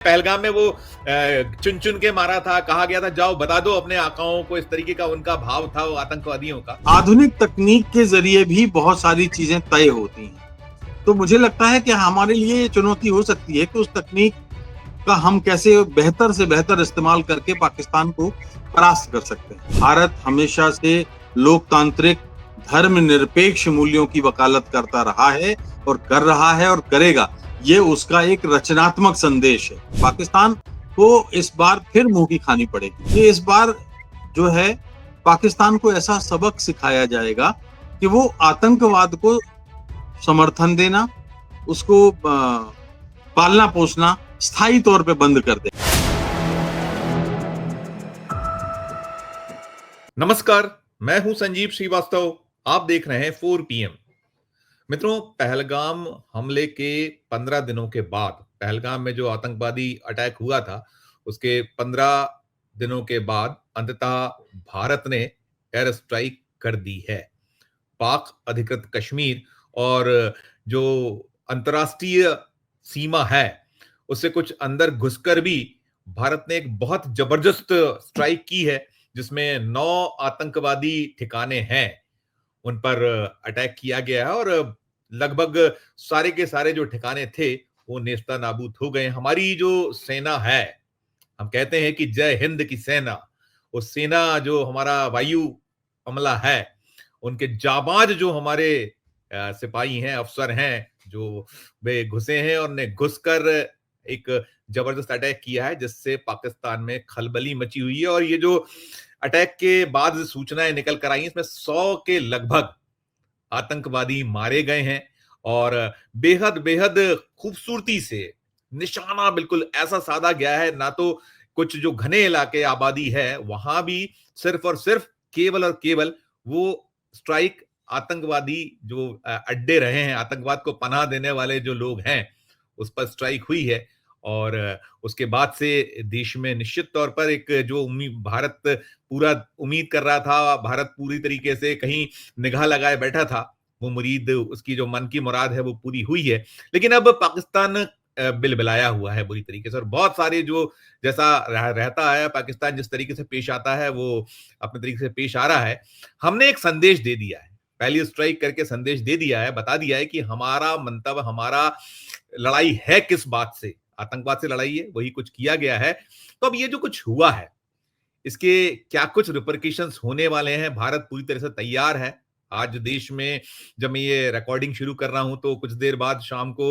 पहलगाम में वो चुन चुन के मारा था, कहा गया था जाओ बता दो अपने आकाओं को, इस तरीके का उनका भाव था वो आतंकवादियों का। आधुनिक तकनीक के जरिए भी बहुत सारी चीजें तय होती हैं। तो मुझे लगता है कि हमारे लिए ये चुनौती हो सकती है कि उस तकनीक का हम कैसे बेहतर से बेहतर इस्तेमाल करके पाकिस्तान को परास्त कर सकते हैं। भारत हमेशा से लोकतांत्रिक धर्मनिरपेक्ष मूल्यों की वकालत करता रहा है और कर रहा है और करेगा। ये उसका एक रचनात्मक संदेश है। पाकिस्तान को इस बार फिर मुंह की खानी पड़ेगी। ये इस बार जो है पाकिस्तान को ऐसा सबक सिखाया जाएगा कि वो आतंकवाद को समर्थन देना, उसको पालना पोसना स्थायी तौर पे बंद कर दे। नमस्कार, मैं हूं संजीव श्रीवास्तव। आप देख रहे हैं 4 PM। मित्रों, पहलगाम हमले के 15 दिनों के बाद, पहलगाम में जो आतंकवादी अटैक हुआ था उसके 15 दिनों के बाद अंततः भारत ने एयर स्ट्राइक कर दी है। पाक अधिकृत कश्मीर और जो अंतर्राष्ट्रीय सीमा है उससे कुछ अंदर घुसकर भी भारत ने एक बहुत जबरदस्त स्ट्राइक की है, जिसमें 9 आतंकवादी ठिकाने हैं उन पर अटैक किया गया है और लगभग सारे के सारे जो ठिकाने थे वो नेस्ता नाबूद हो गए। हमारी जो सेना है, हम कहते हैं कि जय हिंद की सेना, वो सेना जो हमारा वायु अमला है, उनके जाबाज जो हमारे सिपाही हैं, अफसर हैं, जो वे घुसे हैं और ने घुसकर एक जबरदस्त अटैक किया है जिससे पाकिस्तान में खलबली मची हुई है। और ये जो अटैक के बाद सूचनाएं निकल कर आई, इसमें 100 के लगभग आतंकवादी मारे गए हैं और बेहद बेहद खूबसूरती से निशाना बिल्कुल ऐसा साधा गया है। ना तो कुछ जो घने इलाके आबादी है वहां भी सिर्फ और सिर्फ केवल और केवल वो स्ट्राइक आतंकवादी जो अड्डे रहे हैं, आतंकवाद को पनाह देने वाले जो लोग हैं, उस पर स्ट्राइक हुई है। और उसके बाद से देश में निश्चित तौर पर एक जो भारत पूरा उम्मीद कर रहा था, भारत पूरी तरीके से कहीं निगाह लगाए बैठा था, वो मुरीद, उसकी जो मन की मुराद है वो पूरी हुई है। लेकिन अब पाकिस्तान बिलबिलाया हुआ है बुरी तरीके से, और बहुत सारे जो जैसा रहता है पाकिस्तान, जिस तरीके से पेश आता है वो अपने तरीके से पेश आ रहा है। हमने एक संदेश दे दिया है, पहली स्ट्राइक करके संदेश दे दिया है, बता दिया है कि हमारा मंतव्य, हमारा लड़ाई है किस बात से, आतंकवाद से लड़ाई है, वही कुछ किया गया है। तो अब ये जो कुछ हुआ है इसके क्या कुछ रिपरकशंस होने वाले हैं, भारत पूरी तरह से तैयार है। आज देश में जब मैं ये रिकॉर्डिंग शुरू कर रहा हूं तो कुछ देर बाद शाम को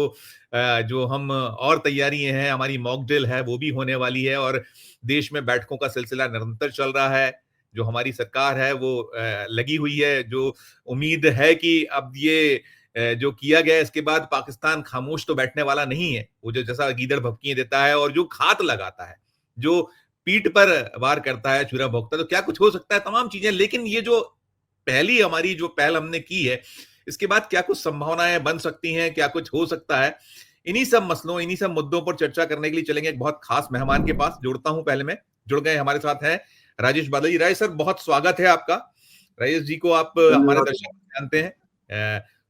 जो हम और तैयारी हैं, हमारी मॉक ड्रिल है वो भी होने वाली है और देश में बैठकों का सिलसिला निरंतर चल रहा है। जो हमारी सरकार है वो लगी हुई है, जो उम्मीद है कि अब ये जो किया गया इसके बाद पाकिस्तान खामोश तो बैठने वाला नहीं है। वो जो जैसा गीदड़ भभकियां देता है और जो घात लगाता है, जो पीठ पर वार करता है, छुरा भोंकता है, तो क्या कुछ हो सकता है, तमाम चीजें। लेकिन ये जो पहली हमारी जो पहल हमने की है, इसके बाद क्या कुछ संभावनाएं बन सकती हैं, क्या कुछ हो सकता है, इन्हीं सब मसलों, इन्हीं सब मुद्दों पर चर्चा करने के लिए चलेंगे एक बहुत खास मेहमान के पास। जोड़ता हूं, पहले में जुड़ गए, हमारे साथ हैं राजेश बादल जी। राजेश सर, बहुत स्वागत है आपका। राजेश जी को आप हमारे दर्शक जानते हैं,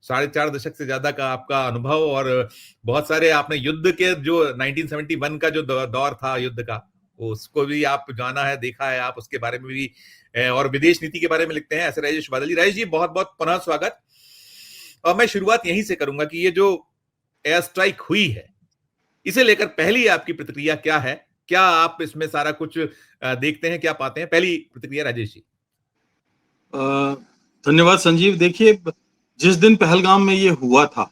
4.5 दशक से ज्यादा का आपका अनुभव, और बहुत सारे आपने युद्ध के जो 1971 का जो दौर था युद्ध का, उसको भी आप जाना है, देखा है आप, उसके बारे में भी, और विदेश नीति के बारे में लिखते हैं। ऐसे राजेश बादल जी। राजेश जी, बहुत बहुत पुनः स्वागत। और मैं शुरुआत यहीं से करूंगा कि ये जो एयर स्ट्राइक हुई है, इसे लेकर पहली आपकी प्रतिक्रिया क्या है? क्या आप इसमें सारा कुछ देखते हैं, क्या पाते हैं? पहली प्रतिक्रिया राजेश जी। धन्यवाद संजीव। देखिए, जिस दिन पहलगाम में ये हुआ था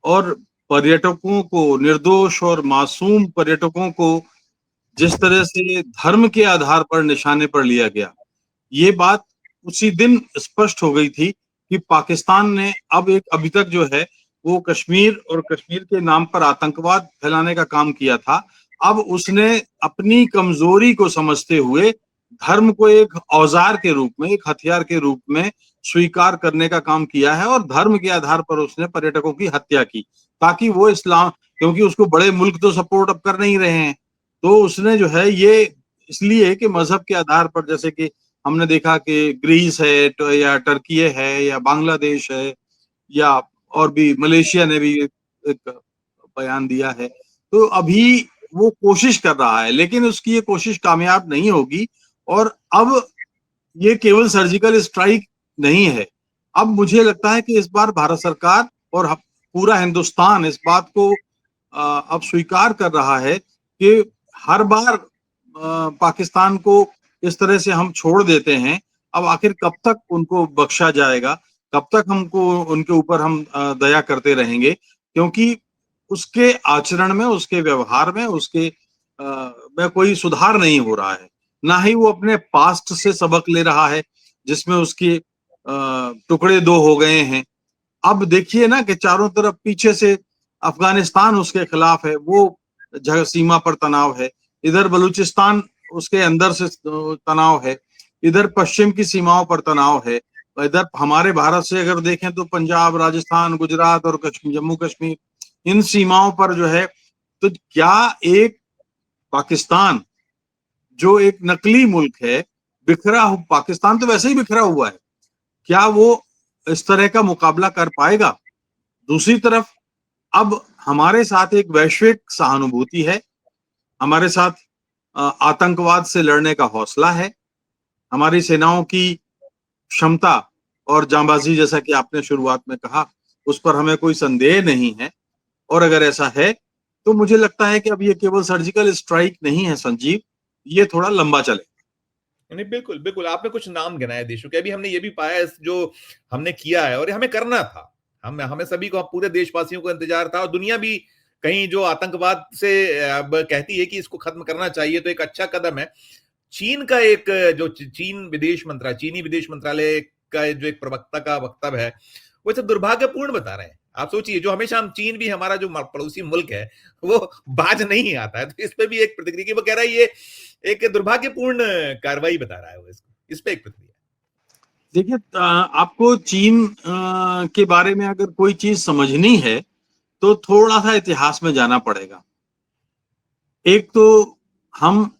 और पर्यटकों को, निर्दोष और मासूम पर्यटकों को जिस तरह से धर्म के आधार पर निशाने पर लिया गया, ये बात उसी दिन स्पष्ट हो गई थी कि पाकिस्तान ने अब एक अभी तक जो है वो कश्मीर और कश्मीर के नाम पर आतंकवाद फैलाने का काम किया था। अब उसने अपनी कमजोरी को समझते हुए धर्म को एक औजार के रूप में, एक हथियार के रूप में स्वीकार करने का काम किया है और धर्म के आधार पर उसने पर्यटकों की हत्या की, ताकि वो इस्लाम, क्योंकि उसको बड़े मुल्क तो सपोर्ट अब कर नहीं रहे हैं, तो उसने जो है ये इसलिए कि मजहब के आधार पर, जैसे कि हमने देखा कि ग्रीस है तो या टर्की है या बांग्लादेश है या और भी मलेशिया ने भी एक बयान दिया है। तो अभी वो कोशिश कर रहा है, लेकिन उसकी ये कोशिश कामयाब नहीं होगी। और अब ये केवल सर्जिकल स्ट्राइक नहीं है। अब मुझे लगता है कि इस बार भारत सरकार और पूरा हिंदुस्तान इस बात को अब स्वीकार कर रहा है कि हर बार पाकिस्तान को इस तरह से हम छोड़ देते हैं, अब आखिर कब तक उनको बख्शा जाएगा, कब तक हमको उनके ऊपर हम दया करते रहेंगे, क्योंकि उसके आचरण में, उसके व्यवहार में, उसके में कोई सुधार नहीं हो रहा है। ना ही वो अपने पास्ट से सबक ले रहा है, जिसमें उसके टुकड़े दो हो गए हैं। अब देखिए ना कि चारों तरफ पीछे से अफगानिस्तान उसके खिलाफ है, वो सीमा पर तनाव है, इधर बलूचिस्तान उसके अंदर से तनाव है, इधर पश्चिम की सीमाओं पर तनाव है, इधर हमारे भारत से अगर देखें तो पंजाब, राजस्थान, गुजरात और जम्मू कश्मीर, इन सीमाओं पर जो है, तो क्या एक पाकिस्तान जो एक नकली मुल्क है, पाकिस्तान तो वैसे ही बिखरा हुआ है, क्या वो इस तरह का मुकाबला कर पाएगा? दूसरी तरफ अब हमारे साथ एक वैश्विक सहानुभूति है, हमारे साथ आतंकवाद से लड़ने का हौसला है, हमारी सेनाओं की क्षमता और जांबाजी, जैसा कि आपने शुरुआत में कहा, उस पर हमें कोई संदेह नहीं है। और अगर ऐसा है तो मुझे लगता है कि अब ये केवल सर्जिकल स्ट्राइक नहीं है संजीव, ये थोड़ा लंबा चले। नहीं, बिल्कुल, बिल्कुल, आपने कुछ नाम गिनाए देशों के। अभी हमने ये भी पाया है जो हमने किया है और ये हमें करना था। हमें सभी को, पूरे देशवासियों को इंतजार था और दुनिया भी कहीं जो आतंकवाद से अब कहती है कि इसको खत्म करना चाहिए, तो एक अच्छा कदम है। चीन का एक जो चीनी विदेश मंत्रालय का जो एक प्रवक्ता का वक्तव्य है, वो इसे दुर्भाग्यपूर्ण बता रहे हैं। आप सोचिए, जो हमेशा हम चीन भी हमारा जो पड़ोसी मुल्क है, वो बाज नहीं आता है, तो इस पे भी एक प्रतिक्रिया, वो कह रहा है ये एक दुर्भाग्यपूर्ण कार्रवाई बता रहा है वो इसको। इस पे एक प्रतिक्रिया। देखिए, आपको चीन के बारे में अगर कोई चीज समझनी है तो थोड़ा सा इतिहास में जाना पड़ेगा। एक तो हम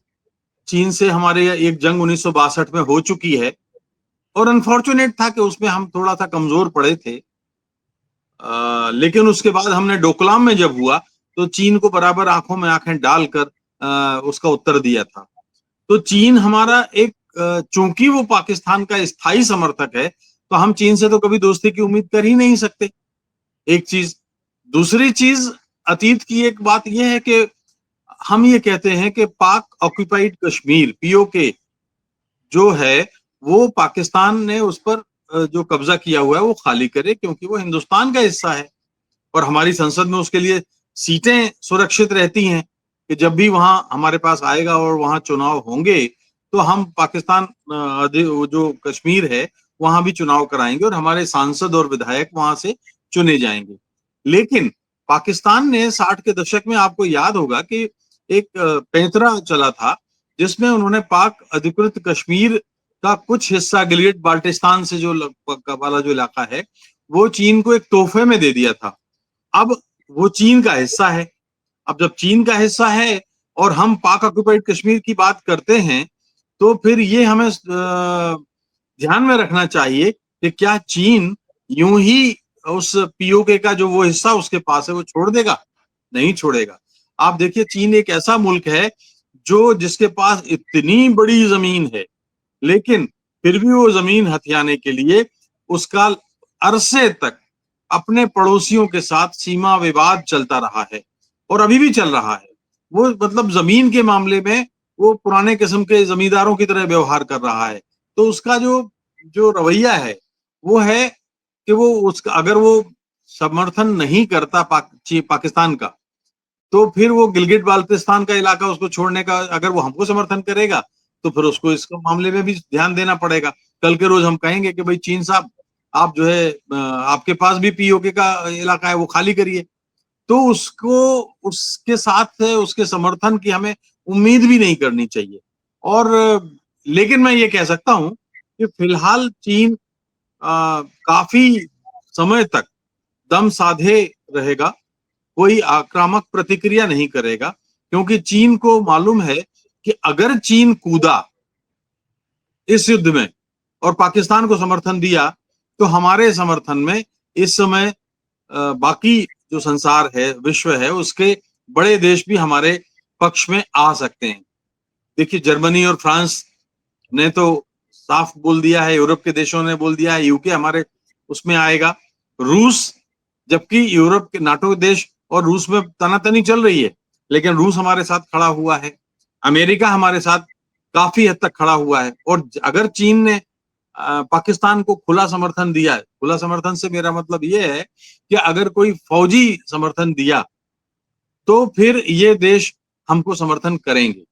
चीन से, हमारे एक जंग 1962 में हो चुकी है और अनफॉर्चुनेट था कि उसमें हम थोड़ा सा कमजोर पड़े थे। लेकिन उसके बाद हमने डोकलाम में जब हुआ तो चीन को बराबर आंखों में आंखें डालकर उसका उत्तर दिया था। तो चीन हमारा एक, चूंकि वो पाकिस्तान का स्थायी समर्थक है, तो हम चीन से तो कभी दोस्ती की उम्मीद कर ही नहीं सकते, एक चीज। दूसरी चीज, अतीत की एक बात यह है कि हम ये कहते हैं कि पाक ऑक्यूपाइड कश्मीर, पीओके जो है, वो पाकिस्तान ने उस पर जो कब्जा किया हुआ है वो खाली करे, क्योंकि वो हिंदुस्तान का हिस्सा है और हमारी संसद में उसके लिए सीटें सुरक्षित रहती हैं कि जब भी वहां हमारे पास आएगा और वहां चुनाव होंगे तो हम पाकिस्तान जो कश्मीर है वहां भी चुनाव कराएंगे और हमारे सांसद और विधायक वहां से चुने जाएंगे। लेकिन पाकिस्तान ने 60 के दशक में, आपको याद होगा कि एक पैंतरा चला था जिसमें उन्होंने पाक अधिकृत कश्मीर का कुछ हिस्सा, गिलगिट बाल्टिस्तान से जो वाला जो इलाका है, वो चीन को एक तोहफे में दे दिया था। अब वो चीन का हिस्सा है। अब जब चीन का हिस्सा है और हम पाक ऑक्युपाइड कश्मीर की बात करते हैं, तो फिर ये हमें ध्यान में रखना चाहिए कि क्या चीन यूं ही उस पीओके का जो वो हिस्सा उसके पास है वो छोड़ देगा? नहीं छोड़ेगा। आप देखिए, चीन एक ऐसा मुल्क है जो, जिसके पास इतनी बड़ी जमीन है, लेकिन फिर भी वो जमीन हथियाने के लिए उसका अरसे तक अपने पड़ोसियों के साथ सीमा विवाद चलता रहा है और अभी भी चल रहा है। वो मतलब जमीन के मामले में वो पुराने किस्म के जमींदारों की तरह व्यवहार कर रहा है। तो उसका जो जो रवैया है वो है कि वो उसका, अगर वो समर्थन नहीं करता पाकिस्तान का, तो फिर वो गिलगिट बाल्टिस्तान का इलाका उसको छोड़ने का, अगर वो हमको समर्थन करेगा तो फिर उसको इस मामले में भी ध्यान देना पड़ेगा। कल के रोज हम कहेंगे कि भाई चीन साहब, आप जो है, आपके पास भी पीओके का इलाका है, वो खाली करिए। तो उसको, उसके साथ उसके समर्थन की हमें उम्मीद भी नहीं करनी चाहिए। और लेकिन मैं ये कह सकता हूं कि फिलहाल चीन काफी समय तक दम साधे रहेगा, कोई आक्रामक प्रतिक्रिया नहीं करेगा, क्योंकि चीन को मालूम है कि अगर चीन कूदा इस युद्ध में और पाकिस्तान को समर्थन दिया, तो हमारे समर्थन में इस समय बाकी जो संसार है, विश्व है, उसके बड़े देश भी हमारे पक्ष में आ सकते हैं। देखिए, जर्मनी और फ्रांस ने तो साफ बोल दिया है, यूरोप के देशों ने बोल दिया है, यूके हमारे उसमें आएगा। रूस, जबकि यूरोप के नाटो देश और रूस में तनातनी चल रही है, लेकिन रूस हमारे साथ खड़ा हुआ है। अमेरिका हमारे साथ काफी हद तक खड़ा हुआ है। और अगर चीन ने पाकिस्तान को खुला समर्थन दिया है, खुला समर्थन से मेरा मतलब ये है कि अगर कोई फौजी समर्थन दिया तो फिर ये देश हमको समर्थन करेंगे,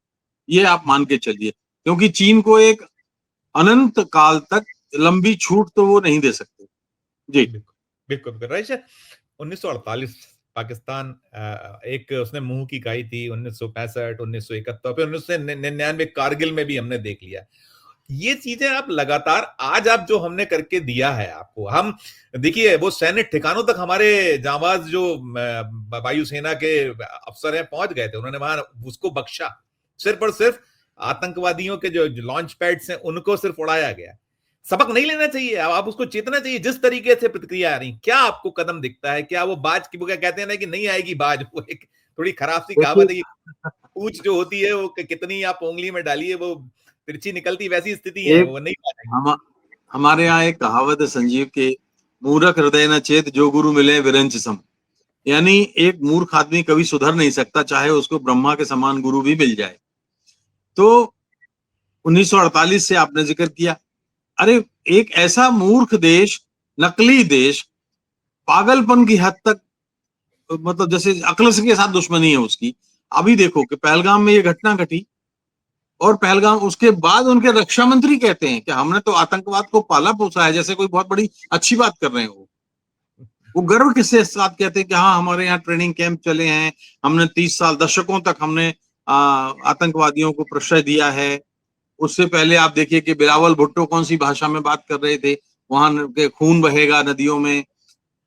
ये आप मान के चलिए, क्योंकि चीन को एक अनंत काल तक लंबी छूट तो वो नहीं दे सकते। जी, बिल्कुल, बिल्कुल, बिल्कुल। रईस 1948 पाकिस्तान एक उसने मुंह की खाई थी। 1965, 1971, फिर 1999 कारगिल में भी हमने देख लिया। ये चीजें आप लगातार आज आप जो हमने करके दिया है आपको, हम देखिए वो सैन्य ठिकानों तक हमारे जांबाज जो वायुसेना के अफसर हैं पहुंच गए थे, उन्होंने वहां उसको बख्शा। सिर्फ और सिर्फ आतंकवादियों के जो लॉन्च पैड्स हैं उनको सिर्फ उड़ाया गया। सबक नहीं लेना चाहिए, अब आप उसको चेतना चाहिए। जिस तरीके से प्रतिक्रिया आ रही, क्या आपको कदम दिखता है? क्या वो बाज की, वो क्या कहते हैं ना कि नहीं आएगी बाज, वो एक थोड़ी खराब सी देखिए कहावत है कि पूंछ जो होती है वो कितनी आप उंगली में डालिए वो तिरछी निकलती, वैसी स्थिति है, एक वो नहीं पाएगी। हम हमारे यहाँ एक कहावत है संजीव के, मूर्ख हृदय न चेत जो गुरु मिले विरंच सम। यानी एक मूर्ख आदमी कभी सुधर नहीं सकता, चाहे उसको ब्रह्मा के समान गुरु भी मिल जाए। तो 1948 से आपने जिक्र किया, अरे एक ऐसा मूर्ख देश, नकली देश, पागलपन की हद तक, मतलब जैसे अक्ल के साथ दुश्मनी है उसकी। अभी देखो कि पहलगाम में ये घटना घटी, और पहलगाम उसके बाद उनके रक्षा मंत्री कहते हैं कि हमने तो आतंकवाद को पाला पोसा है, जैसे कोई बहुत बड़ी अच्छी बात कर रहे हैं वो गर्व किससे साथ कहते हैं कि हाँ हमारे यहाँ ट्रेनिंग कैंप चले हैं, हमने 30 साल दशकों तक हमने आतंकवादियों को प्रश्रय दिया है। उससे पहले आप देखिए कि बिलावल भुट्टो कौन सी भाषा में बात कर रहे थे, वहां के खून बहेगा नदियों में।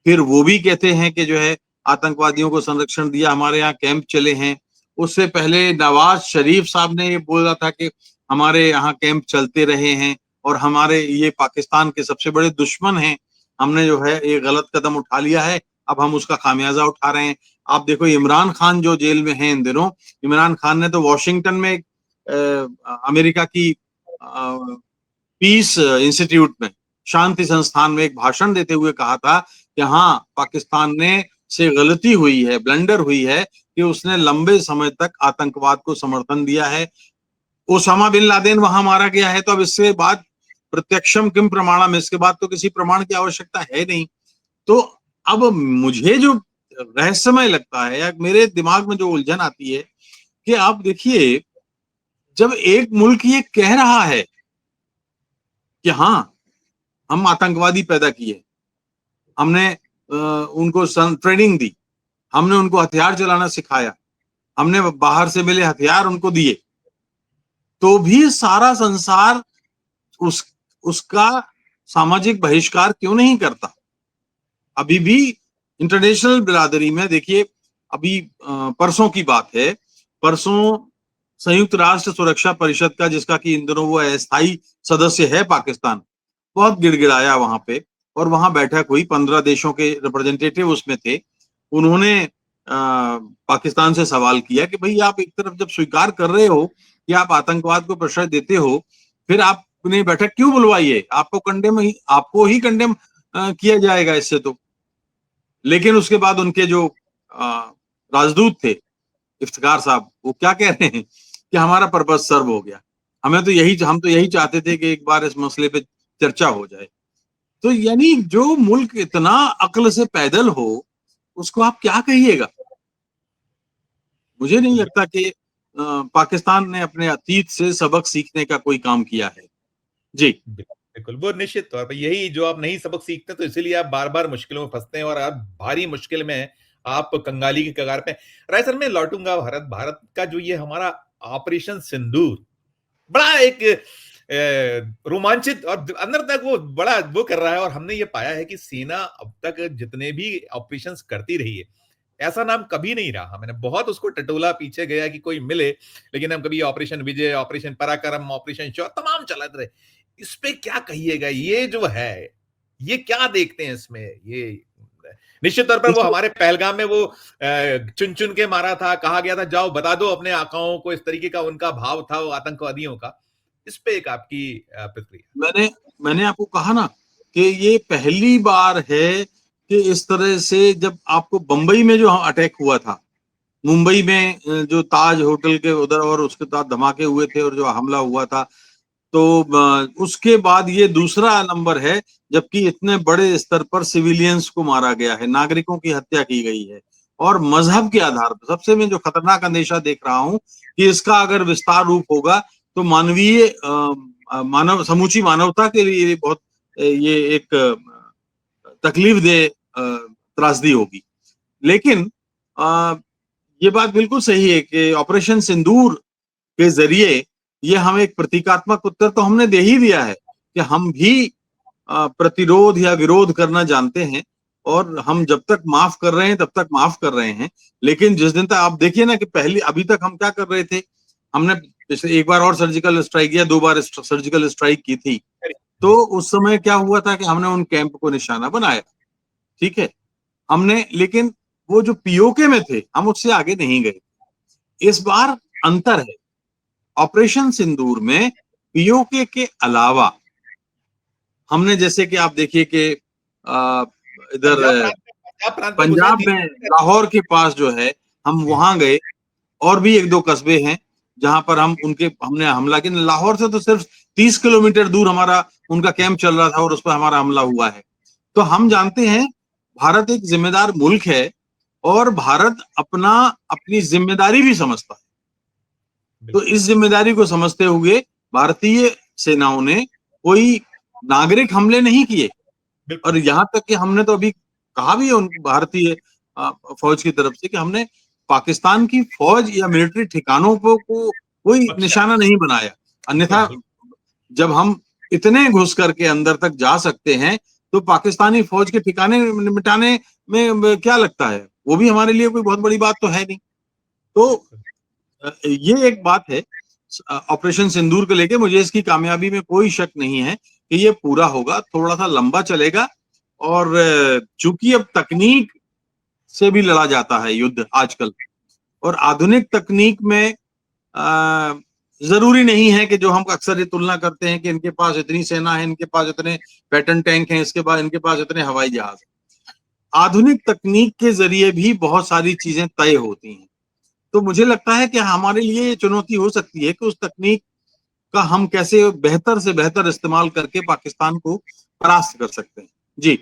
फिर वो भी कहते हैं कि जो है आतंकवादियों को संरक्षण दिया, हमारे यहाँ कैंप चले हैं। उससे पहले नवाज शरीफ साहब ने ये बोला था कि हमारे यहाँ कैंप चलते रहे हैं और हमारे ये पाकिस्तान के सबसे बड़े दुश्मन हैं, हमने जो है ये गलत कदम उठा लिया है, अब हम उसका खामियाजा उठा रहे हैं। आप देखो इमरान खान जो जेल में है इन दिनों, इमरान खान ने तो वॉशिंगटन में अमेरिका की पीस इंस्टीट्यूट में, शांति संस्थान में एक भाषण देते हुए कहा था कि हाँ पाकिस्तान ने से गलती हुई है, ब्लंडर हुई है कि उसने लंबे समय तक आतंकवाद को समर्थन दिया है। ओसामा बिन लादेन वहां मारा गया है, तो अब इसके बाद प्रत्यक्षम किम प्रमाणम, इसके बाद तो किसी प्रमाण की आवश्यकता है नहीं। तो अब मुझे जो रहस्यमय लगता है या मेरे दिमाग में जो उलझन आती है कि आप देखिए, जब एक मुल्क ये कह रहा है कि हाँ हम आतंकवादी पैदा किए, हमने उनको ट्रेनिंग दी, हमने उनको हथियार चलाना सिखाया, हमने बाहर से मिले हथियार उनको दिए, तो भी सारा संसार उस उसका सामाजिक बहिष्कार क्यों नहीं करता? अभी भी इंटरनेशनल बिरादरी में देखिए, अभी परसों की बात है, परसों संयुक्त राष्ट्र सुरक्षा परिषद का, जिसका कि इन दिनों वो अस्थायी सदस्य है पाकिस्तान, बहुत गिड़गिड़ाया वहां पे, और वहां बैठक हुई, 15 देशों के रिप्रेजेंटेटिव उसमें थे। उन्होंने पाकिस्तान से सवाल किया कि भाई आप एक तरफ जब स्वीकार कर रहे हो कि आप आतंकवाद को प्रश्रय देते हो, फिर आपने बैठक क्यों बुलवाई है? आपको ही कंडेम किया जाएगा इससे तो। लेकिन उसके बाद उनके जो राजदूत थे इफ्तिकार साहब, वो क्या कह रहे हैं कि हमारा पर्पस सर्व हो गया, हम तो यही चाहते थे कि एक बार इस मसले पे चर्चा हो जाए। तो यानी जो मुल्क इतना अक्ल से पैदल हो, उसको आप क्या कहिएगा? मुझे नहीं लगता कि पाकिस्तान ने अपने अतीत से सबक सीखने का कोई काम किया है। जी, बिल्कुल, वो निश्चित तौर पे यही जो आप नहीं सबक सीखते, तो इसीलिए आप बार-बार मुश्किलों में फँसते हैं और आप भारी मुश्किल में हैं, आप कंगाली की कगार पे। राइट सर, मैं लौटूँगा भारत। भारत का जो ये हमारा ऑपरेशन सिंदूर, बड़ा एक रोमांचित और अंदर तक वो बड़ा वो कर रहा है, और हमने ये पाया है कि सेना अब तक जितने भी ऑपरेशंस करती रही है, ऐसा नाम कभी नहीं रहा। मैंने बहुत उसको टटोला, पीछे गया कि कोई मिले, लेकिन हम कभी ऑपरेशन विजय, ऑपरेशन पराक्रम, ऑपरेशन शौर्य तमाम चलाते रहे। इस पे क्या कहिएगा? ये जो है, ये क्या देखते हैं इसमें? ये निश्चित तौर पर वो हमारे पहलगाम में वो चुन चुन के मारा था, कहा गया था जाओ बता दो अपने आकाओं को, इस तरीके का उनका भाव था वो आतंकवादियों का। इस पे एक आपकी प्रतिक्रिया। मैंने आपको कहा ना कि ये पहली बार है कि इस तरह से, जब आपको बंबई में जो अटैक हुआ था, मुंबई में जो ताज होटल के उधर और उसके साथ धमाके हुए थे और जो हमला हुआ था, तो उसके बाद ये दूसरा नंबर है जबकि इतने बड़े स्तर पर सिविलियंस को मारा गया है, नागरिकों की हत्या की गई है, और मजहब के आधार पर। सबसे मैं जो खतरनाक अंदेशा देख रहा हूं कि इसका अगर विस्तार रूप होगा तो मानवीय समूची मानवता के लिए बहुत ये एक तकलीफ दे त्रासदी होगी। लेकिन ये बात बिल्कुल सही है कि ऑपरेशन सिंदूर के जरिए ये हमें एक प्रतीकात्मक उत्तर तो हमने दे ही दिया है कि हम भी प्रतिरोध या विरोध करना जानते हैं, और हम जब तक माफ कर रहे हैं तब तक माफ कर रहे हैं। लेकिन जिस दिन तक आप देखिए ना कि पहले अभी तक हम क्या कर रहे थे, हमने पिछले एक बार और सर्जिकल स्ट्राइक किया, 2 बार सर्जिकल स्ट्राइक की थी, तो उस समय क्या हुआ था कि हमने उन कैंप को निशाना बनाया, ठीक है, हमने, लेकिन वो जो पीओके में थे हम उससे आगे नहीं गए। इस बार अंतर है, ऑपरेशन सिंदूर में पीओके के अलावा हमने, जैसे कि आप देखिए कि इधर पंजाब प्रांत में घुसे पंजाब में लाहौर के पास जो है, हम वहां गए, और भी 1-2 कस्बे हैं जहां पर हमने हमला किया। लाहौर से तो सिर्फ 30 किलोमीटर दूर हमारा उनका कैंप चल रहा था और उस पर हमारा हमला हुआ है। तो हम जानते हैं भारत एक जिम्मेदार मुल्क है और भारत अपनी जिम्मेदारी भी समझता है। तो इस जिम्मेदारी को समझते हुए भारतीय सेनाओं ने कोई नागरिक हमले नहीं किए, और यहां तक कि हमने तो अभी कहा भी है उन भारतीय फौज की तरफ से कि हमने पाकिस्तान की फौज या मिलिट्री ठिकानों को कोई निशाना नहीं बनाया। अन्यथा जब हम इतने घुस करके अंदर तक जा सकते हैं तो पाकिस्तानी फौज के ठिकाने मिटाने में क्या लगता है, वो भी हमारे लिए कोई बहुत बड़ी बात तो है नहीं। तो ये एक बात है ऑपरेशन सिंदूर को लेके। मुझे इसकी कामयाबी में कोई शक नहीं है कि ये पूरा होगा, थोड़ा सा लंबा चलेगा, और चूंकि अब तकनीक से भी लड़ा जाता है युद्ध आजकल, और आधुनिक तकनीक में जरूरी नहीं है कि जो हम अक्सर ये तुलना करते हैं कि इनके पास इतनी सेना है, इनके पास इतने पैटर्न टैंक हैं, इसके बाद इनके पास इतने हवाई जहाज हैं। आधुनिक तकनीक के जरिए भी बहुत सारी चीजें तय होती हैं। तो मुझे लगता है कि हमारे लिए चुनौती हो सकती है कि उस तकनीक का हम कैसे बेहतर से बेहतर इस्तेमाल करके पाकिस्तान को परास्त कर सकते हैं। जी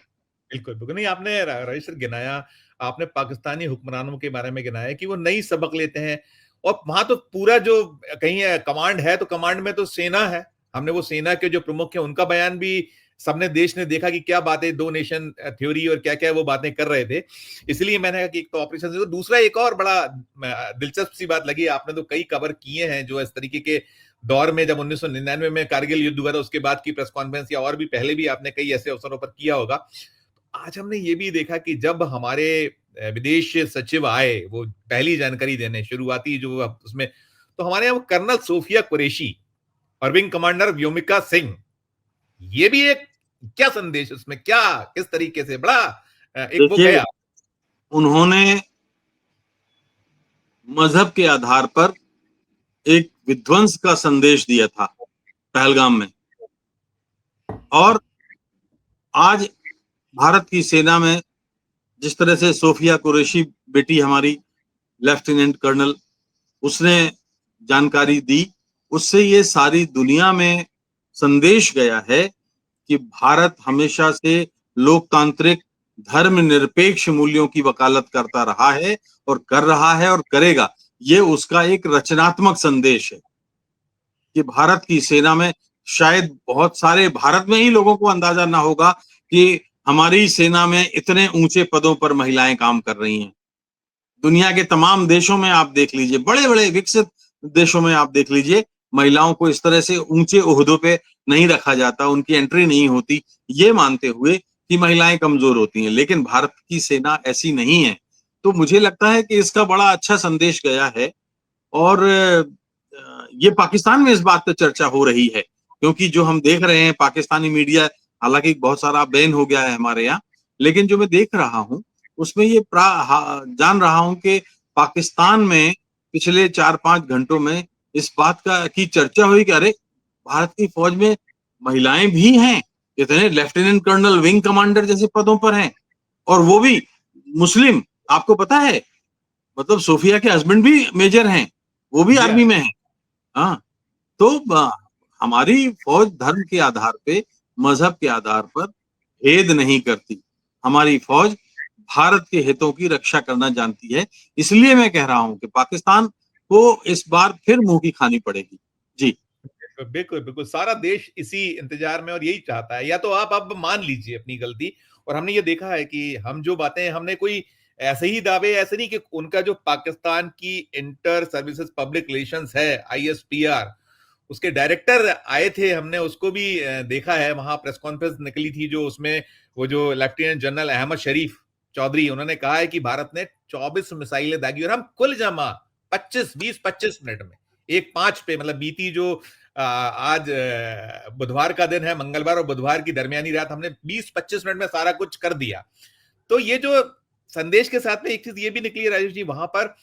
बिल्कुल बिल्कुल। नहीं, आपने रईस सर गिनाया, आपने पाकिस्तानी हुक्मरानों के बारे में गिनाया कि वो नई सबक लेते हैं, और वहां तो पूरा जो कहीं कमांड है तो कमांड में तो सेना है। हमने वो सेना के जो प्रमुख है उनका बयान भी सबने देश ने देखा कि क्या बातें, 2 नेशन थ्योरी और क्या क्या वो बातें कर रहे थे। इसलिए मैंने कहा कि एक तो ऑपरेशन, तो दूसरा एक और बड़ा दिलचस्प सी बात लगी, आपने तो कई कवर किए हैं जो इस तरीके के दौर में, जब 1999 में कारगिल युद्ध हुआ था उसके बाद की प्रेस कॉन्फ्रेंस, या और भी पहले भी आपने कई ऐसे अवसरों पर किया होगा। आज हमने ये भी देखा कि जब हमारे विदेश सचिव आए वो पहली जानकारी देने, शुरुआती जो उसमें, तो हमारे यहाँ कर्नल सोफिया कुरैशी और विंग कमांडर व्योमिका सिंह, ये भी एक क्या संदेश उसमें, क्या किस तरीके से बड़ा एक वो गया। उन्होंने मजहब के आधार पर एक विध्वंस का संदेश दिया था पहलगाम में, और आज भारत की सेना में जिस तरह से सोफिया कुरैशी बेटी हमारी लेफ्टिनेंट कर्नल, उसने जानकारी दी, उससे ये सारी दुनिया में संदेश गया है कि भारत हमेशा से लोकतांत्रिक धर्मनिरपेक्ष मूल्यों की वकालत करता रहा है और कर रहा है और करेगा। ये उसका एक रचनात्मक संदेश है कि भारत की सेना में शायद बहुत सारे भारत में ही लोगों को अंदाजा ना होगा कि हमारी सेना में इतने ऊंचे पदों पर महिलाएं काम कर रही हैं। दुनिया के तमाम देशों में आप देख लीजिए, बड़े बड़े विकसित देशों में आप देख लीजिए, महिलाओं को इस तरह से ऊंचे ओहदों पे नहीं रखा जाता, उनकी एंट्री नहीं होती, ये मानते हुए कि महिलाएं कमजोर होती हैं। लेकिन भारत की सेना ऐसी नहीं है। तो मुझे लगता है कि इसका बड़ा अच्छा संदेश गया है, और ये पाकिस्तान में इस बात पर चर्चा हो रही है, क्योंकि जो हम देख रहे हैं पाकिस्तानी मीडिया, हालांकि बहुत सारा बैन हो गया है हमारे यहाँ, लेकिन जो मैं देख रहा हूं उसमें ये जान रहा हूं कि पाकिस्तान में पिछले 4-5 घंटों में इस बात की चर्चा हुई कि अरे भारत की फौज में महिलाएं भी हैं, इतने लेफ्टिनेंट कर्नल, विंग कमांडर जैसे पदों पर हैं, और वो भी मुस्लिम। आपको पता है, मतलब सोफिया के हस्बैंड भी मेजर हैं, वो भी जी हाँ। आर्मी में हैं। हाँ, तो हमारी फौज धर्म के आधार पे, मजहब के आधार पर भेद नहीं करती। हमारी फौज भारत के हितों की रक्षा करना जानती है। इसलिए मैं कह रहा हूं कि पाकिस्तान को इस बार फिर मुंह की खानी पड़ेगी। जी। बिल्कुल, बिल्कुल। सारा देश इसी इंतजार में और यही चाहता है। या तो आप अब मान लीजिए अपनी गलती, और हमने ये देखा है कि हम जो बातें हमने कोई ऐसे ही दावे, ऐसे नहीं कि उनका जो पाकिस्तान की इंटर सर्विसेज पब्लिक रिलेशंस है, आईएसपीआर, उसके डायरेक्टर आए थे, हमने उसको भी देखा है, वहां प्रेस कॉन्फ्रेंस निकली थी, जो उसमें वो जो लेफ्टिनेंट जनरल अहमद शरीफ चौधरी, उन्होंने कहा है कि भारत ने 24 मिसाइलें दागी, और हम कुल जमा 20-25 मिनट में, एक 5 पे, मतलब बीती जो आज बुधवार का दिन है, मंगलवार और बुधवार की दरमियानी रात, हमने 20-25 मिनट में सारा कुछ कर दिया। तो ये जो संदेश के साथ में एक चीज ये भी निकली है राजेश जी, वहां पर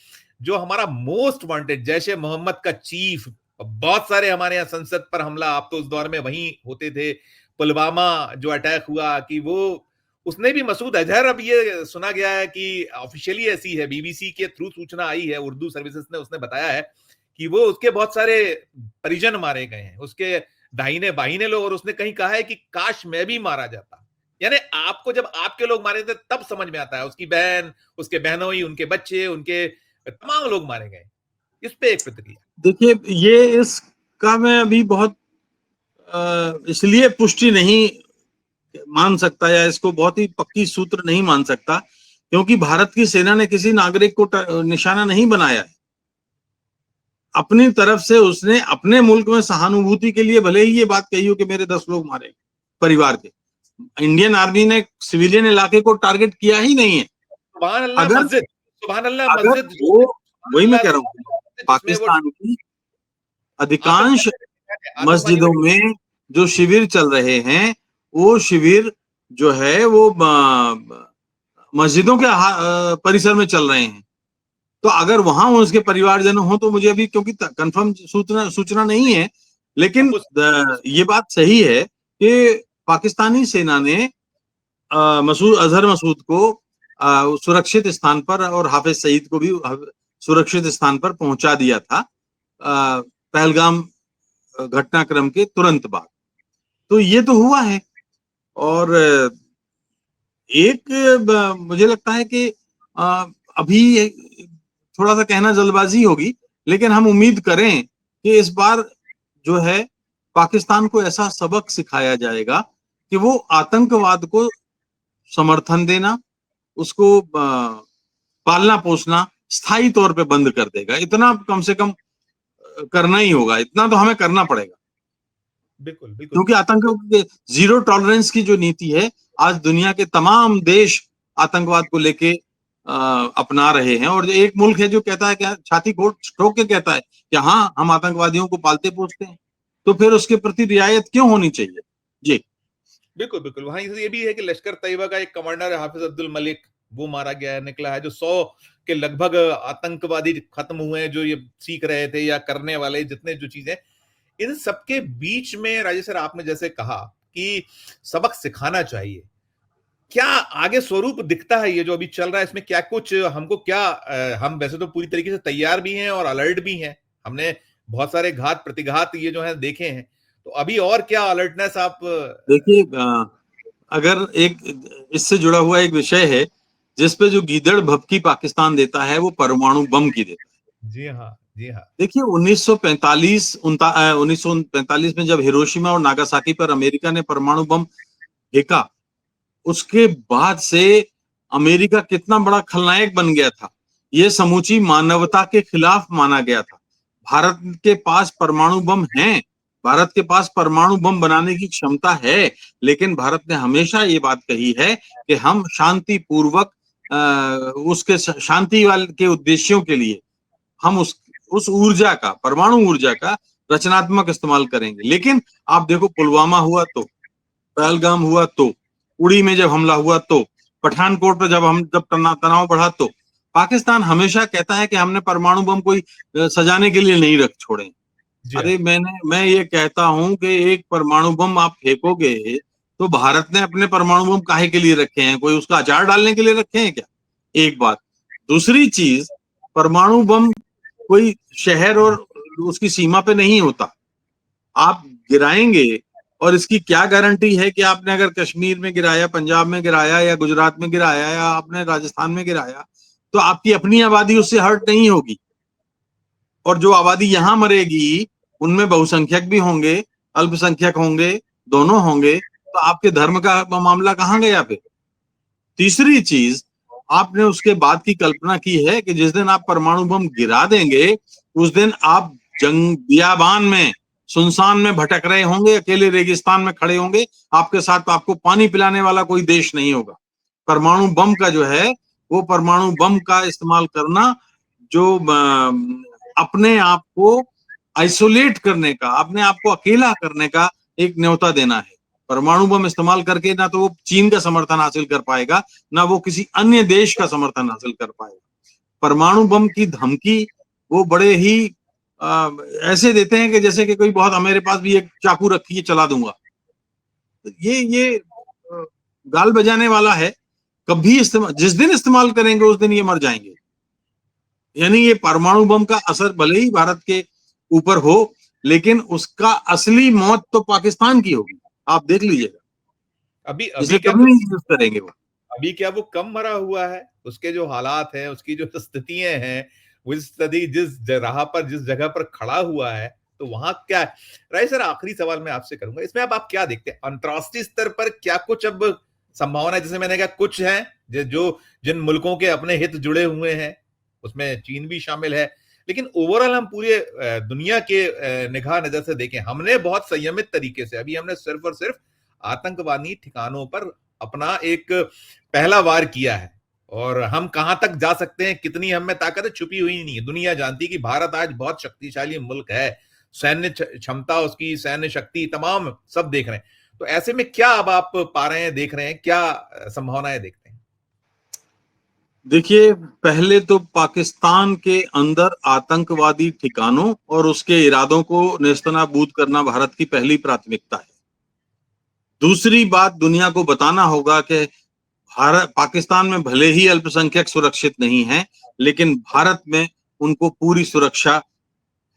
जो हमारा मोस्ट वांटेड जैश ए मोहम्मद का चीफ, बहुत सारे हमारे यहाँ संसद पर हमला, आप तो उस दौर में वहीं होते थे, पुलवामा जो अटैक हुआ, कि वो उसने भी मसूद अजहर, अब ये सुना गया है कि ऑफिशियली ऐसी है, बीबीसी के थ्रू सूचना आई है, उर्दू सर्विसेज ने, उसने बताया है कि वो उसके बहुत सारे परिजन मारे गए हैं, उसके दाहिने बाहिने लोग, और उसने कहीं कहा है कि काश मैं भी मारा जाता। यानी आपको जब आपके लोग मारे थे तब समझ में आता है, उसकी बहन, उसके बहनोई, उनके बच्चे, उनके तमाम लोग मारे गए। इस पे एक प्रतिक्रिया। देखिए, ये इसका मैं अभी बहुत इसलिए पुष्टि नहीं मान सकता, या इसको बहुत ही पक्की सूत्र नहीं मान सकता, क्योंकि भारत की सेना ने किसी नागरिक को निशाना नहीं बनाया है। अपनी तरफ से उसने अपने मुल्क में सहानुभूति के लिए भले ही ये बात कही हो कि मेरे 10 लोग मारे परिवार के, इंडियन आर्मी ने सिविलियन इलाके को टारगेट किया ही नहीं है। सुभान अल्लाह अगर मस्जिद, सुभान अल्लाह अगर मस्जिद, वो, सुभान वही मैं अल्लाह कह रहा सुभान हूँ, अल्लाह मस्जिद, जिसमें वो पाकिस्तान की अधिकांश आतंकवादी मस्जिदों में जो शिविर चल रहे हैं, वो शिविर जो है वो मस्जिदों के परिसर में चल रहे हैं। तो अगर वहां उसके परिवारजन हो, तो मुझे अभी, क्योंकि कंफर्म सूचना नहीं है, लेकिन ये बात सही है कि पाकिस्तानी सेना ने अजहर मसूद को सुरक्षित स्थान पर, और हाफिज सईद को भी सुरक्षित स्थान पर पहुंचा दिया था पहलगाम घटनाक्रम के तुरंत बाद। तो ये तो हुआ है। और मुझे लगता है कि अभी थोड़ा सा कहना जल्दबाजी होगी, लेकिन हम उम्मीद करें कि इस बार जो है पाकिस्तान को ऐसा सबक सिखाया जाएगा कि वो आतंकवाद को समर्थन देना, उसको पालना पोसना स्थायी तौर पे बंद कर देगा। इतना कम से कम करना ही होगा, इतना तो हमें करना पड़ेगा। बिल्कुल, बिल्कुल। क्योंकि आतंक जीरो टॉलरेंस की जो नीति है, आज दुनिया के तमाम देश आतंकवाद को लेके अपना रहे हैं, और एक मुल्क है जो कहता है, क्या छाती ठोक के कहता है कि हाँ, हम आतंकवादियों को पालते पोसते हैं, तो फिर उसके प्रति रियायत क्यों होनी चाहिए। जी। बिल्कुल, बिल्कुल। वहाँ ये भी है कि लश्कर तैयबा का एक कमांडर है, हाफिज अब्दुल मलिक, वो मारा गया है, निकला है, जो 100 के लगभग आतंकवादी खत्म हुए हैं, जो ये सीख रहे थे या करने वाले जितने जो चीजें। इन सबके बीच में राजेश सर, आपने जैसे कहा कि सबक सिखाना चाहिए, क्या आगे स्वरूप दिखता है ये जो अभी चल रहा है, इसमें क्या कुछ हमको, क्या हम वैसे तो पूरी तरीके से तैयार भी हैं और अलर्ट भी हैं, हमने बहुत सारे घात प्रतिघात ये जो है देखे हैं, तो अभी और क्या अलर्टनेस आप देखिए, अगर एक इससे जुड़ा हुआ एक विषय है जिसपे जो गीदड़ भभकी पाकिस्तान देता है, वो परमाणु बम की देता है। जी हाँ, जी हाँ। देखिए, 1945 में जब हिरोशिमा और नागासाकी पर अमेरिका ने परमाणु बम फेंका, उसके बाद से अमेरिका कितना बड़ा खलनायक बन गया था, ये समूची मानवता के खिलाफ माना गया था। भारत के पास परमाणु बम हैं, भारत के पास परमाणु बम बनाने की क्षमता है, लेकिन भारत ने हमेशा ये बात कही है कि हम शांति पूर्वक उसके शांति वाले के उद्देश्यों के लिए हम उस ऊर्जा का, परमाणु ऊर्जा का रचनात्मक इस्तेमाल करेंगे। लेकिन आप देखो, पुलवामा हुआ तो, पहलगाम हुआ तो, उड़ी में जब हमला हुआ तो, पठानकोट पर जब तनाव बढ़ा, तो पाकिस्तान हमेशा कहता है कि हमने परमाणु बम कोई सजाने के लिए नहीं रख छोड़े। जी हाँ। अरे मैं ये कहता हूं कि एक परमाणु बम आप फेंकोगे तो भारत ने अपने परमाणु बम काहे के लिए रखे हैं? कोई उसका अचार डालने के लिए रखे हैं क्या? एक बात। दूसरी चीज, परमाणु बम कोई शहर और उसकी सीमा पे नहीं होता। आप गिराएंगे, और इसकी क्या गारंटी है कि आपने अगर कश्मीर में गिराया, पंजाब में गिराया, या गुजरात में गिराया, या आपने राजस्थान में गिराया, तो आपकी अपनी आबादी उससे हर्ट नहीं होगी। और जो आबादी यहां मरेगी उनमें बहुसंख्यक भी होंगे, अल्पसंख्यक होंगे, दोनों होंगे, तो आपके धर्म का मामला कहां गया फिर? तीसरी चीज, आपने उसके बाद की कल्पना की है कि जिस दिन आप परमाणु बम गिरा देंगे, उस दिन आप जंग बियाबान में, सुनसान में भटक रहे होंगे, अकेले रेगिस्तान में खड़े होंगे, आपके साथ आपको पानी पिलाने वाला कोई देश नहीं होगा। परमाणु बम का जो है, वो परमाणु बम का इस्तेमाल करना जो अपने आप को आइसोलेट करने का, अपने आप को अकेला करने का एक न्योता देना है। परमाणु बम इस्तेमाल करके ना तो वो चीन का समर्थन हासिल कर पाएगा, ना वो किसी अन्य देश का समर्थन हासिल कर पाएगा। परमाणु बम की धमकी वो बड़े ही ऐसे देते हैं कि जैसे कि कोई बहुत, मेरे पास भी एक चाकू रखी है, चला दूंगा। ये गाल बजाने वाला है। कभी इस्तेमाल, जिस दिन इस्तेमाल करेंगे उस दिन ये मर जाएंगे। यानी ये परमाणु बम का असर भले ही भारत के ऊपर हो, लेकिन उसका असली मौत तो पाकिस्तान की होगी। आप देख लीजिएगा, अभी इसे अभी क्या कभी नहीं यूज करेंगे वो। अभी क्या वो कम मरा हुआ है? उसके जो हालात हैं, उसकी जो स्थितियां हैं, वो स्थिति जिस राह पर, जिस जगह पर खड़ा हुआ है, तो वहां क्या है? राय सर, आखिरी सवाल मैं आपसे करूंगा, इसमें अब आप क्या देखते हैं अंतर्राष्ट्रीय स्तर पर? क्या कुछ अब संभावना है? जैसे मैंने कहा, कुछ है जो जिन मुल्कों के अपने हित जुड़े हुए हैं, उसमें चीन भी शामिल है, लेकिन ओवरऑल हम पूरे दुनिया के निगाह नजर से देखें, हमने बहुत संयमित तरीके से, अभी हमने सिर्फ और सिर्फ आतंकवादी ठिकानों पर अपना एक पहला वार किया है, और हम कहां तक जा सकते हैं, कितनी हम में ताकत है, छुपी हुई नहीं है। दुनिया जानती है कि भारत आज बहुत शक्तिशाली मुल्क है, सैन्य क्षमता, उसकी सैन्य शक्ति, तमाम सब देख रहे हैं। तो ऐसे में क्या अब आप पा रहे हैं, देख रहे हैं, क्या संभावनाएं देखते हैं? देखिए, पहले तो पाकिस्तान के अंदर आतंकवादी ठिकानों और उसके इरादों को नेस्तनाबूद करना भारत की पहली प्राथमिकता है। दूसरी बात, दुनिया को बताना होगा कि भारत, पाकिस्तान में भले ही अल्पसंख्यक सुरक्षित नहीं है, लेकिन भारत में उनको पूरी सुरक्षा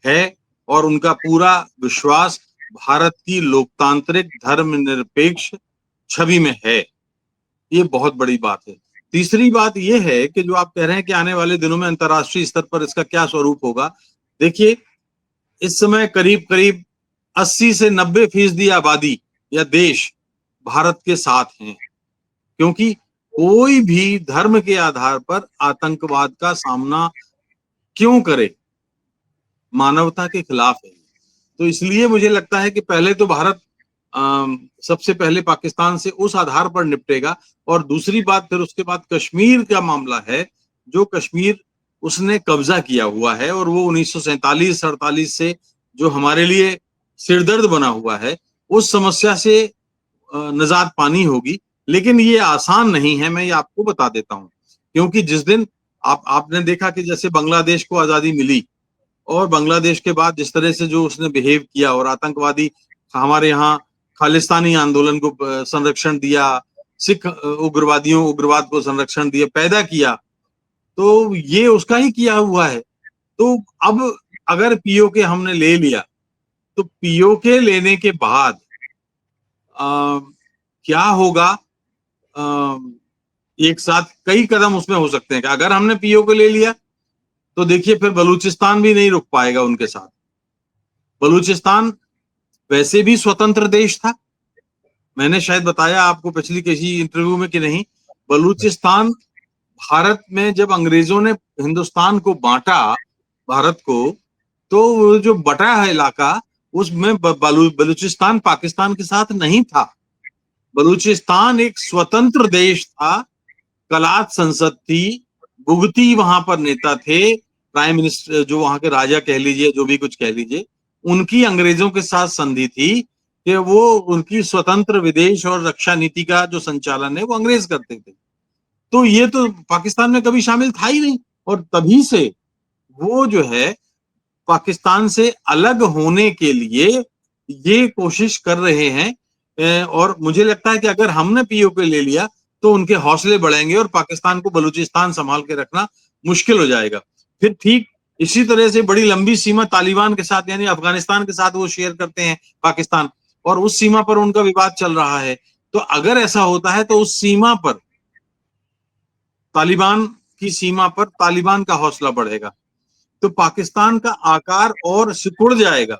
है, और उनका पूरा विश्वास भारत की लोकतांत्रिक धर्मनिरपेक्ष छवि में है। ये बहुत बड़ी बात है। तीसरी बात यह है कि जो आप कह रहे हैं कि आने वाले दिनों में अंतर्राष्ट्रीय स्तर पर इसका क्या स्वरूप होगा। देखिए, इस समय करीब करीब 80 से 90% आबादी या देश भारत के साथ हैं, क्योंकि कोई भी धर्म के आधार पर आतंकवाद का सामना क्यों करे, मानवता के खिलाफ है। तो इसलिए मुझे लगता है कि पहले तो भारत सबसे पहले पाकिस्तान से उस आधार पर निपटेगा। और दूसरी बात, फिर उसके बाद कश्मीर का मामला है, जो कश्मीर उसने कब्जा किया हुआ है, और वो 1947-48 से जो हमारे लिए सिरदर्द बना हुआ है, उस समस्या से निजात पानी होगी। लेकिन ये आसान नहीं है, मैं ये आपको बता देता हूं। क्योंकि जिस दिन आपने देखा कि जैसे बांग्लादेश को आजादी मिली, और बांग्लादेश के बाद जिस तरह से जो उसने बिहेव किया, और आतंकवादी हमारे यहाँ खालिस्तानी आंदोलन को संरक्षण दिया, सिख उग्रवाद को संरक्षण दिया, पैदा किया, तो ये उसका ही किया हुआ है। तो अब अगर पीओके हमने ले लिया, तो पीओके लेने के बाद क्या होगा? एक साथ कई कदम उसमें हो सकते हैं कि अगर हमने पीओके ले लिया, तो देखिए फिर बलूचिस्तान भी नहीं रुक पाएगा उनके साथ। बलूचिस्तान वैसे भी स्वतंत्र देश था, मैंने शायद बताया आपको पिछली किसी इंटरव्यू में कि नहीं। बलूचिस्तान भारत में जब अंग्रेजों ने हिंदुस्तान को बांटा, भारत को, तो वो जो बटा है इलाका, उसमें बलूचिस्तान पाकिस्तान के साथ नहीं था। बलूचिस्तान एक स्वतंत्र देश था, कलात संसद थी, भुगती वहां पर नेता थे, प्राइम मिनिस्टर, जो वहां के राजा कह लीजिए, जो भी कुछ कह लीजिए, उनकी अंग्रेजों के साथ संधि थी कि वो उनकी स्वतंत्र विदेश और रक्षा नीति का जो संचालन है वो अंग्रेज करते थे। तो ये तो पाकिस्तान में कभी शामिल था ही नहीं, और तभी से वो जो है पाकिस्तान से अलग होने के लिए ये कोशिश कर रहे हैं। और मुझे लगता है कि अगर हमने पीओके ले लिया तो उनके हौसले बढ़ेंगे और पाकिस्तान को बलूचिस्तान संभाल के रखना मुश्किल हो जाएगा। फिर ठीक इसी तरह से बड़ी लंबी सीमा तालिबान के साथ यानी अफगानिस्तान के साथ वो शेयर करते हैं पाकिस्तान, और उस सीमा पर उनका विवाद चल रहा है। तो अगर ऐसा होता है तो उस सीमा पर तालिबान की सीमा पर तालिबान का हौसला बढ़ेगा, तो पाकिस्तान का आकार और सिकुड़ जाएगा।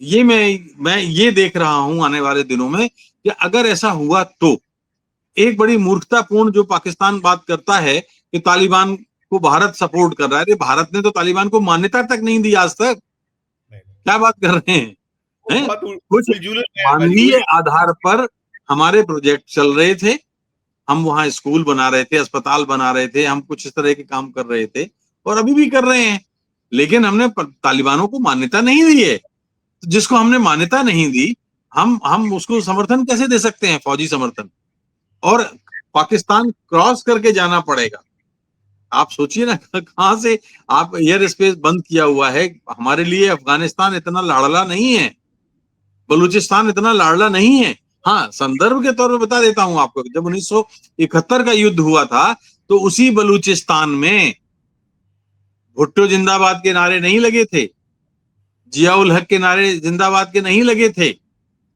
ये मैं ये देख रहा हूं आने वाले दिनों में कि अगर ऐसा हुआ तो एक बड़ी मूर्खतापूर्ण जो पाकिस्तान बात करता है कि तालिबान को भारत सपोर्ट कर रहा है। भारत ने तो तालिबान को मान्यता तक नहीं दी आज तक। क्या बात कर रहे हैं, हैं? बहुत कुछ उलझुल बयानबाजी मानवीय हुई। आधार पर हमारे प्रोजेक्ट चल रहे थे, हम वहां स्कूल बना रहे थे, अस्पताल बना रहे थे, हम कुछ इस तरह के काम कर रहे थे और अभी भी कर रहे हैं, लेकिन हमने तालिबानों को मान्यता नहीं दी है। तो जिसको हमने मान्यता नहीं दी, हम उसको समर्थन कैसे दे सकते हैं, फौजी समर्थन? और पाकिस्तान क्रॉस करके जाना पड़ेगा। आप सोचिए ना कहां से आप एयर स्पेस बंद किया हुआ है। हमारे लिए अफगानिस्तान इतना लाड़ला नहीं है, बलूचिस्तान इतना लाड़ला नहीं है। हाँ, संदर्भ के तौर पर बता देता हूं आपको, जब 1971 का युद्ध हुआ था तो उसी बलूचिस्तान में भुट्टो जिंदाबाद के नारे नहीं लगे थे, जियाउल हक के नारे जिंदाबाद के नहीं लगे थे,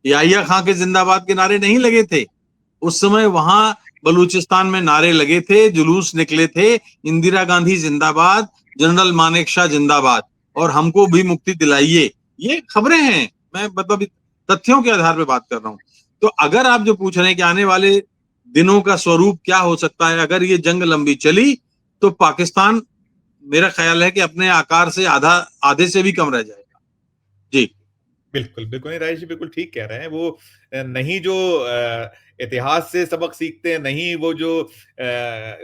याहिया खां के जिंदाबाद के नारे नहीं लगे थे। उस समय वहां बलूचिस्तान में नारे लगे थे, जुलूस निकले थे, इंदिरा गांधी जिंदाबाद, जनरल मानेक शाह जिंदाबाद, और हमको भी मुक्ति दिलाइए। ये खबरें हैं, मैं मतलब तथ्यों के आधार पर बात कर रहा हूं। तो अगर आप जो पूछ रहे हैं कि आने वाले दिनों का स्वरूप क्या हो सकता है अगर ये जंग लंबी चली, तो पाकिस्तान मेरा ख्याल है कि अपने आकार से आधे से भी कम रह जाएगा। जी बिल्कुल, बिल्कुल नहीं, राजेश जी बिल्कुल ठीक कह रहे हैं। वो नहीं जो इतिहास से सबक सीखते हैं, नहीं वो जो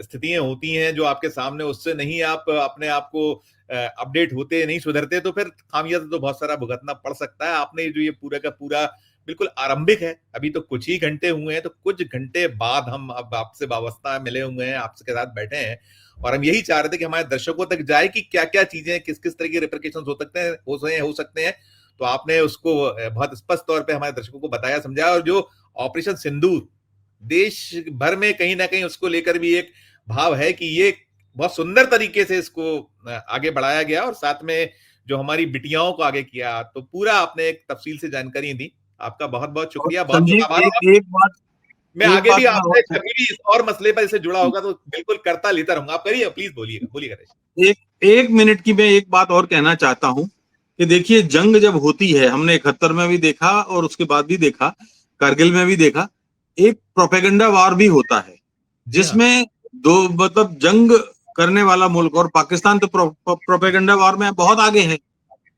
स्थितियाँ होती हैं जो आपके सामने, उससे नहीं आप अपने आप को अपडेट होते, नहीं सुधरते, तो फिर खामियाज़ा तो बहुत सारा भुगतना पड़ सकता है। आपने जो ये पूरा का पूरा बिल्कुल आरंभिक है, अभी तो कुछ ही घंटे हुए हैं, तो कुछ घंटे बाद हम अब आपसे वाबस्ता मिले हुए हैं, आपके साथ बैठे हैं, और हम यही चाह रहे थे कि हमारे दर्शकों तक जाए कि क्या-क्या चीज़ें, किस-किस तरह के रिपरकशंस हो सकते हैं। तो आपने उसको बहुत स्पष्ट तौर पे हमारे दर्शकों को बताया, समझाया, और जो ऑपरेशन सिंदूर देश भर में कहीं ना कहीं उसको लेकर भी एक भाव है कि ये बहुत सुंदर तरीके से इसको आगे बढ़ाया गया, और साथ में जो हमारी बिटियाओं को आगे किया, तो पूरा आपने एक तफसील से जानकारी दी। आपका बहुत बहुत और शुक्रिया, बहुत बहुत संजीव, आभार। एक एक बात मैं एक आगे बात भी मैं आपसे कभी भी इस और मसले पर इससे जुड़ा होगा तो बिल्कुल करता लेता रहूंगा। आप करिए, प्लीज बोलिएगा, बोलिएगा। एक एक मिनट की मैं एक बात और कहना चाहता हूं कि देखिए, जंग जब होती है, हमने 71 में भी देखा और उसके बाद भी देखा, कारगिल में भी देखा, एक प्रोपेगेंडा वार भी होता है जी हाँ, जिसमें दो मतलब जंग करने वाला मुल्क, और पाकिस्तान तो प्रोपेगेंडा वार में बहुत आगे है,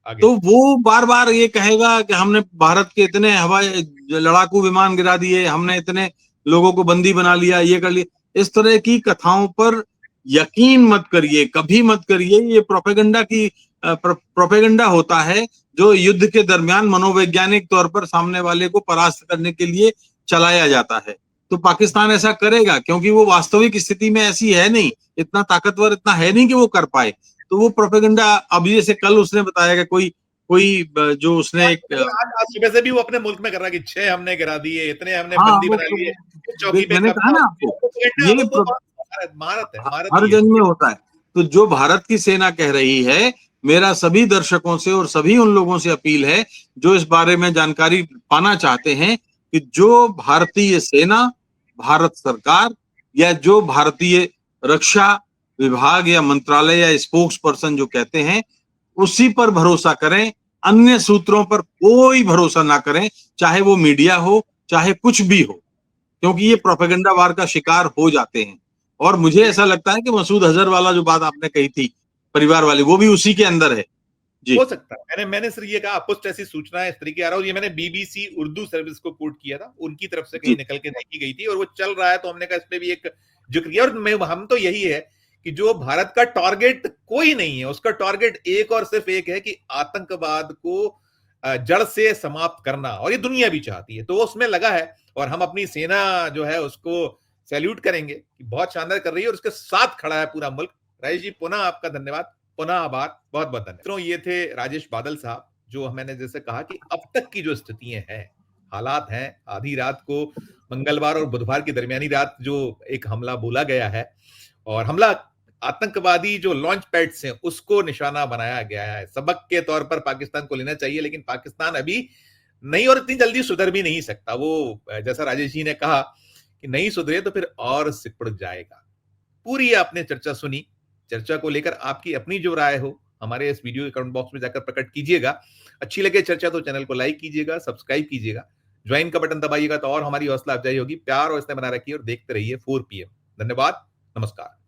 आगे। तो वो बार बार ये कहेगा कि हमने भारत के इतने हवाई लड़ाकू विमान गिरा दिए, हमने इतने लोगों को बंदी बना लिया, ये कर लिया। इस तरह की कथाओं पर यकीन मत करिए, कभी मत करिए। ये प्रोपेगेंडा की प्रोपेगेंडा होता है जो युद्ध के दरमियान मनोवैज्ञानिक तौर पर सामने वाले को परास्त करने के लिए चलाया जाता है। तो पाकिस्तान ऐसा करेगा क्योंकि वो वास्तविक स्थिति में ऐसी है नहीं, इतना ताकतवर इतना है नहीं कि वो कर पाए। तो वो प्रोपेगेंडा, अब जैसे कल उसने बताया कि कोई कोई जो उसने एक आज आज सुबह से भी वो अपने मुल्क में कर रहा है कि 6 हमने गिरा दिए, इतने हमने हाँ, बंदी बना लिए, इस चौकी पे मैंने कहा कब्जा ना हो आपको, गया। तो ये वो बहुत महारत है, महारत हर ही है। जंग में होता है। तो जो भारत की सेना कह रही है, मेरा सभी दर्शकों से और सभी उन लोगों से अपील है जो इस बारे में जानकारी पाना चाहते हैं कि जो भारतीय सेना, भारत सरकार, या जो भारतीय रक्षा विभाग या मंत्रालय या स्पोक्स पर्सन जो कहते हैं, उसी पर भरोसा करें, अन्य सूत्रों पर कोई भरोसा ना करें, चाहे वो मीडिया हो, चाहे कुछ भी हो, क्योंकि ये प्रोपेगेंडा वार का शिकार हो जाते हैं। और मुझे ऐसा लगता है कि मसूद अजहर वाला जो बात आपने कही थी, परिवार वाली, वो भी उसी के अंदर है। जी हो सकता है, मैंने सिर्फ ये कहा, कुछ ऐसी सूचनाएं इस तरीके आ रहा, और ये मैंने बीबीसी उर्दू सर्विस को कोट किया था, उनकी तरफ से कहीं जी निकल के देखी गई थी, और वो चल रहा है, तो हमने कहा इस पे भी एक जिक्र किया। और हम तो यही है कि जो भारत का टारगेट कोई नहीं है, उसका टारगेट एक और सिर्फ एक है कि आतंकवाद को जड़ से समाप्त करना, और ये दुनिया भी चाहती है, तो वो उसमें लगा है, और हम अपनी सेना जो है उसको सैल्यूट करेंगे कि बहुत शानदार कर रही है और उसके साथ खड़ा है पूरा मुल्क। राजेश जी, पुनः आपका धन्यवाद, पुनः आभार, बहुत बहुत धन्यवाद। मित्रों, ये थे राजेश बादल साहब, जो मैंने जैसे कहा कि अब तक की जो स्थितियां हैं, हालात हैं, आधी रात को मंगलवार और बुधवार की दरमियानी रात जो एक हमला बोला गया है, और हमला आतंकवादी जो लॉन्च पैड्स हैं उसको निशाना बनाया गया है। सबक के तौर पर पाकिस्तान को लेना चाहिए, लेकिन पाकिस्तान अभी नहीं और इतनी जल्दी सुधर भी नहीं सकता। वो जैसा राजेश जी ने कहा कि नहीं सुधरे तो फिर और सिकुड़ जाएगा। पूरी आपने चर्चा सुनी। चर्चा को लेकर आपकी अपनी जो राय हो हमारे इस वीडियो के कमेंट बॉक्स में जाकर प्रकट कीजिएगा। अच्छी लगे चर्चा तो चैनल को लाइक कीजिएगा, सब्सक्राइब कीजिएगा, ज्वाइन का बटन दबाइएगा तो और हमारी हौसला अफजाई होगी। प्यार और स्नेह बना रखिए और देखते रहिए 4 PM। धन्यवाद, नमस्कार।